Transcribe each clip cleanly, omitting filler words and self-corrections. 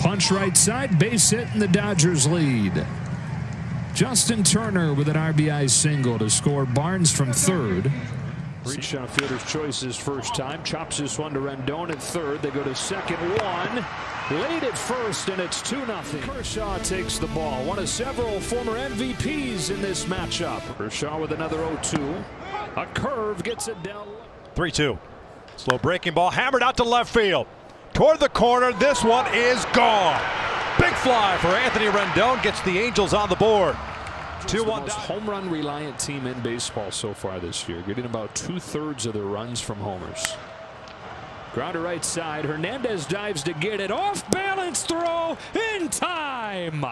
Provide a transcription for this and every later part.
Punch right side, base hit, and the Dodgers lead. Justin Turner with an RBI single to score Barnes from third. Reached on fielder's choices first time. Chops this one to Rendon at third. They go to second, one. Late at first, and it's 2-0. Kershaw takes the ball. One of several former MVPs in this matchup. Kershaw with another 0-2. A curve gets it down. 3-2. Slow breaking ball hammered out to left field. Toward the corner. This one is gone. Big fly for Anthony Rendon. Gets the Angels on the board. 2-1. Most home run reliant team in baseball so far this year, getting about 2/3 of their runs from homers. Grounder right side. Hernandez dives to get it. Off balance throw in time.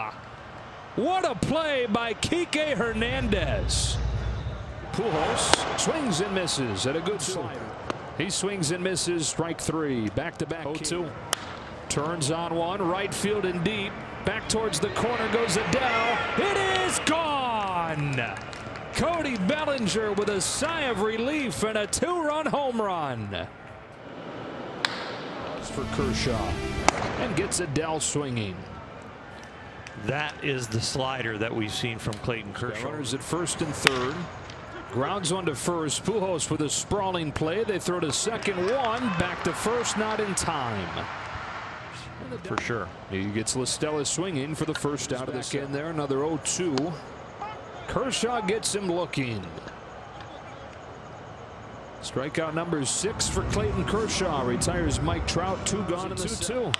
What a play by Kike Hernandez. Pujols swings and misses at a good slider. He swings and misses. Strike three. Back-to-back 0-2. Turns on one. Right field and deep. Back towards the corner goes Adele. It is gone. Cody Bellinger with a sigh of relief and a 2-run home run. For Kershaw and gets Adele swinging. That is the slider that we've seen from Clayton Kershaw. Runners at first and third. Grounds one to first. Pujols with a sprawling play. They throw to second, one. Back to first, not in time. For sure. He gets Listella swinging for the first out of this game there. Another 0-2. Kershaw gets him looking. Strikeout number 6 for Clayton Kershaw. Retires Mike Trout. 2 gone in the 2-2.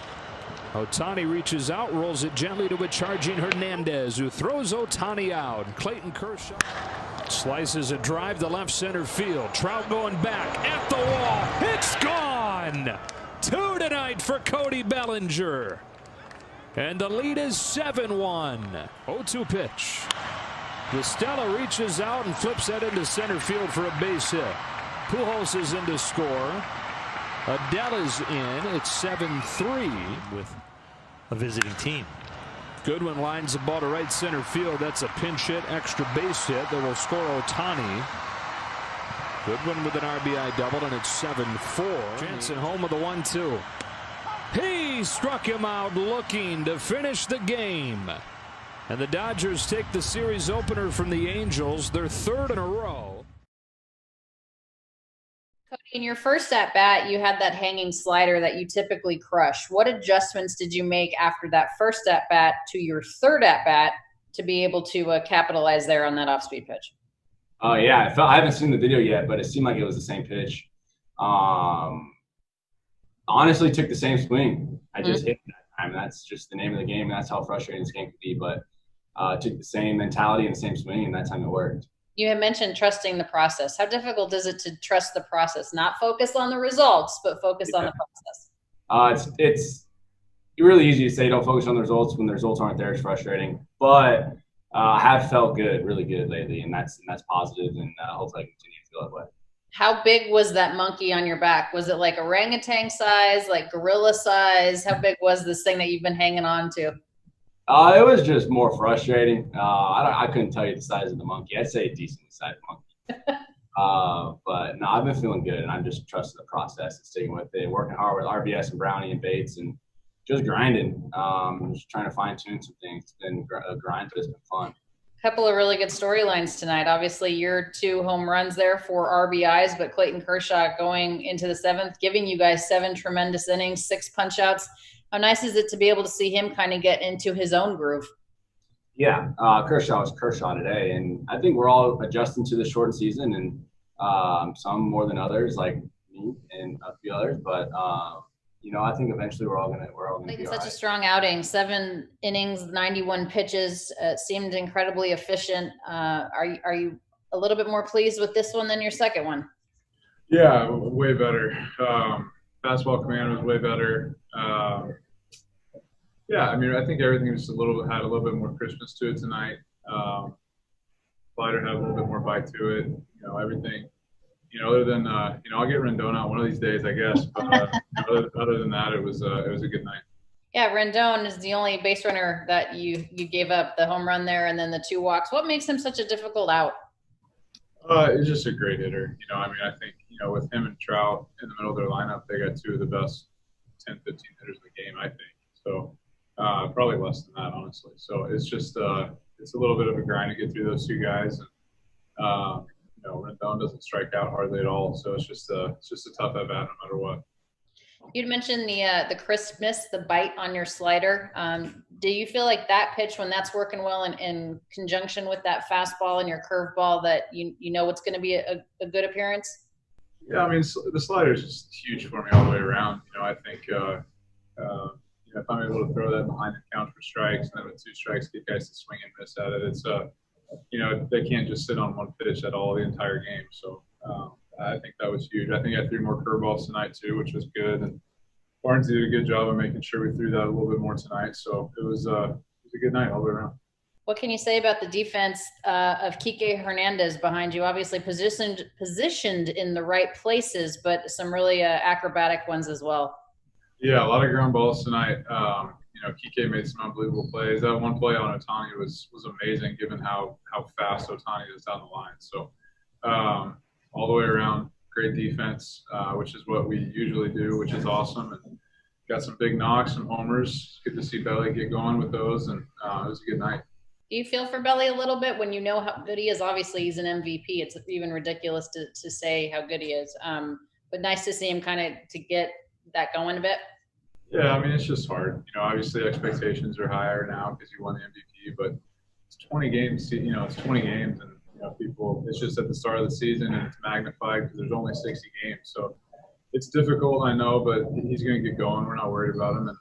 Ohtani reaches out, rolls it gently to a charging Hernandez, who throws Ohtani out. Clayton Kershaw slices a drive to left center field. Trout going back at the wall. It's gone. 2 tonight for Cody Bellinger. And the lead is 7-1. 0-2 pitch. Listella reaches out and flips that into center field for a base hit. Pujols is in to score. Adele is in. It's 7-3 with a visiting team. Goodwin lines the ball to right center field. That's a pinch hit, extra base hit that will score Ohtani. Goodwin with an RBI double, and it's 7-4. Jansen home with a 1-2. He struck him out looking to finish the game. And the Dodgers take the series opener from the Angels, their 3rd in a row. Cody, in your first at-bat, you had that hanging slider that you typically crush. What adjustments did you make after that first at-bat to your 3rd at-bat to be able to capitalize there on that off-speed pitch? Yeah, I haven't seen the video yet, but it seemed like it was the same pitch. Honestly, took the same swing. I just hit it that time. That's just the name of the game. That's how frustrating this game could be. But took the same mentality and the same swing, and that time it worked. You had mentioned trusting the process. How difficult is it to trust the process? Not focus on the results, but focus on the process. It's really easy to say don't focus on the results when the results aren't there. It's frustrating. But I have felt good, really good lately, and that's positive, and hopefully I continue to feel that way. How big was that monkey on your back? Was it like orangutan size, like gorilla size? How big was this thing that you've been hanging on to? It was just more frustrating. I couldn't tell you the size of the monkey. I'd say a decently sized monkey. But no, I've been feeling good, and I'm just trusting the process and sticking with it, working hard with RBS and Brownie and Bates, and just grinding. Just trying to fine tune some things. It's been a grind, but it's been fun. Couple of really good storylines tonight. Obviously, your 2 home runs there, 4 RBIs, but Clayton Kershaw going into the 7th, giving you guys 7 tremendous innings, 6 punch-outs. How nice is it to be able to see him kind of get into his own groove? Yeah, Kershaw was Kershaw today, and I think we're all adjusting to the shortened season, and some more than others, like me and a few others. But I think eventually we're all gonna be such all right. a strong outing. 7 innings, 91 pitches. Seemed incredibly efficient. Are you a little bit more pleased with this one than your second one? Yeah, way better. Fastball command was way better. Yeah, I mean, I think everything was had a little bit more crispness to it tonight. Slider had a little bit more bite to it. Everything. Other than I'll get Rendon out one of these days, I guess. But other than that, it was a good night. Yeah, Rendon is the only base runner that you gave up the home run there, and then the 2 walks. What makes him such a difficult out? He's just a great hitter. I think with him and Trout in the middle of their lineup, they got 2 of the best 10, 15 hitters in the game, I think. So probably less than that, honestly. So it's just it's a little bit of a grind to get through those two guys. And Rendon doesn't strike out hardly at all, so it's just a tough at bat no matter what. You'd mentioned the crispness, the bite on your slider. Do you feel like that pitch, when that's working well in conjunction with that fastball and your curveball, that you know it's going to be a good appearance? Yeah, I mean, the slider is just huge for me all the way around. I think if I'm able to throw that behind the count for strikes, and then with 2 strikes, get guys to swing and miss at it, it's they can't just sit on one pitch at all the entire game. So I think that was huge. I think I threw more curveballs tonight too, which was good. And Barnes did a good job of making sure we threw that a little bit more tonight. So it was a good night all the way around. What can you say about the defense of Kike Hernandez behind you? Obviously positioned in the right places, but some really acrobatic ones as well. Yeah, a lot of ground balls tonight. Kike made some unbelievable plays. That one play on Ohtani was amazing, given how fast Ohtani is down the line. So all the way around, great defense, which is what we usually do, which is awesome. And got some big knocks, some homers. Good to see Belly get going with those, and it was a good night. Do you feel for Belly a little bit when you know how good he is? Obviously, he's an MVP. It's even ridiculous to say how good he is. But nice to see him kind of to get that going a bit. Yeah, I mean, it's just hard. Obviously expectations are higher now because you won the MVP, but it's 20 games. It's 20 games, and people. It's just at the start of the season, and it's magnified because there's only 60 games. So it's difficult, I know, but he's going to get going. We're not worried about him, and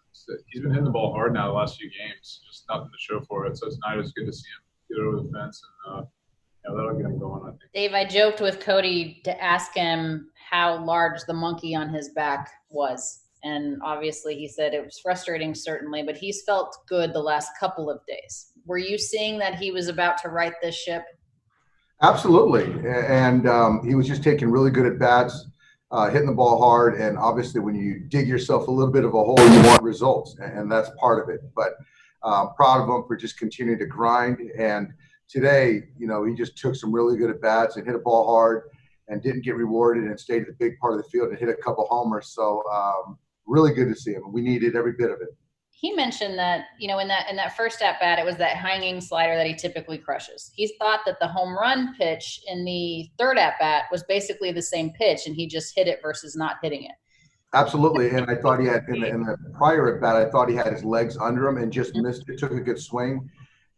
he's been hitting the ball hard now the last few games. Just nothing to show for it. So tonight it was good to see him get over the fence, and that'll get him going, I think. Dave, I joked with Cody to ask him how large the monkey on his back was. And obviously he said it was frustrating, certainly, but he's felt good the last couple of days. Were you seeing that he was about to right this ship? Absolutely. And he was just taking really good at bats, hitting the ball hard. And obviously when you dig yourself a little bit of a hole, you want results. And that's part of it. But proud of him for just continuing to grind. And today, he just took some really good at bats and hit a ball hard and didn't get rewarded and stayed at the big part of the field and hit a couple homers. So really good to see him. We needed every bit of it. He mentioned that, in that first at bat, it was that hanging slider that he typically crushes. He thought that the home run pitch in the third at bat was basically the same pitch, and he just hit it versus not hitting it. Absolutely. And I thought he had in the prior at bat, I thought he had his legs under him and just missed it, took a good swing.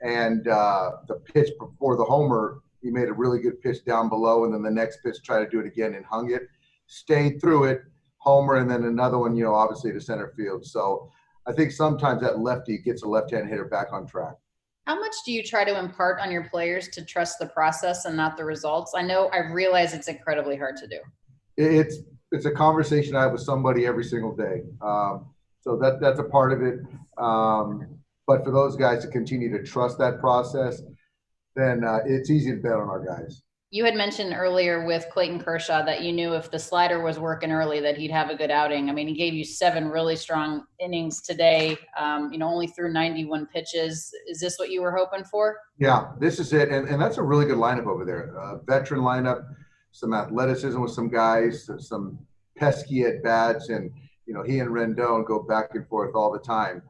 And the pitch before the homer, he made a really good pitch down below, and then the next pitch tried to do it again and hung it, stayed through it, homer, and then another one, obviously to center field. So I think sometimes that lefty gets a left-hand hitter back on track. How much do you try to impart on your players to trust the process and not the results? I realize it's incredibly hard to do. It's a conversation I have with somebody every single day. So that's a part of it. But for those guys to continue to trust that process, then it's easy to bet on our guys. You had mentioned earlier with Clayton Kershaw that you knew if the slider was working early that he'd have a good outing. I mean, he gave you 7 really strong innings today, only threw 91 pitches. Is this what you were hoping for? Yeah, this is it. And that's a really good lineup over there. Veteran lineup, some athleticism with some guys, some pesky at-bats, and, he and Rendon go back and forth all the time.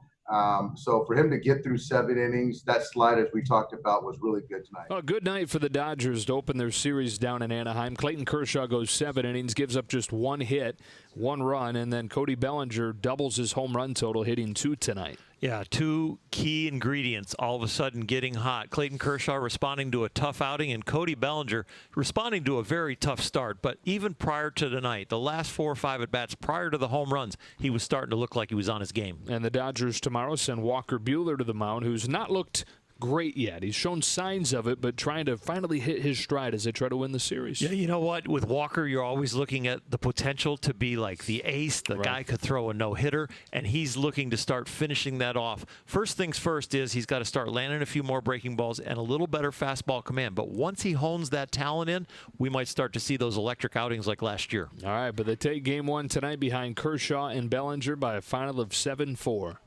So for him to get through 7 innings, that slide, as we talked about, was really good tonight. A good night for the Dodgers to open their series down in Anaheim. Clayton Kershaw goes 7 innings, gives up just 1 hit, 1 run, and then Cody Bellinger doubles his home run total, hitting 2 tonight. Yeah, 2 key ingredients all of a sudden getting hot. Clayton Kershaw responding to a tough outing, and Cody Bellinger responding to a very tough start. But even prior to tonight, the last 4 or 5 at-bats prior to the home runs, he was starting to look like he was on his game. And the Dodgers tomorrow send Walker Buehler to the mound, who's not looked great yet. He's shown signs of it, but trying to finally hit his stride as they try to win the series. Yeah, you know what? With Walker, you're always looking at the potential to be like the ace. The guy could throw a no-hitter, and he's looking to start finishing that off. First things first is he's got to start landing a few more breaking balls and a little better fastball command. But once he hones that talent in, we might start to see those electric outings like last year. All right, but they take game 1 tonight behind Kershaw and Bellinger by a final of 7-4.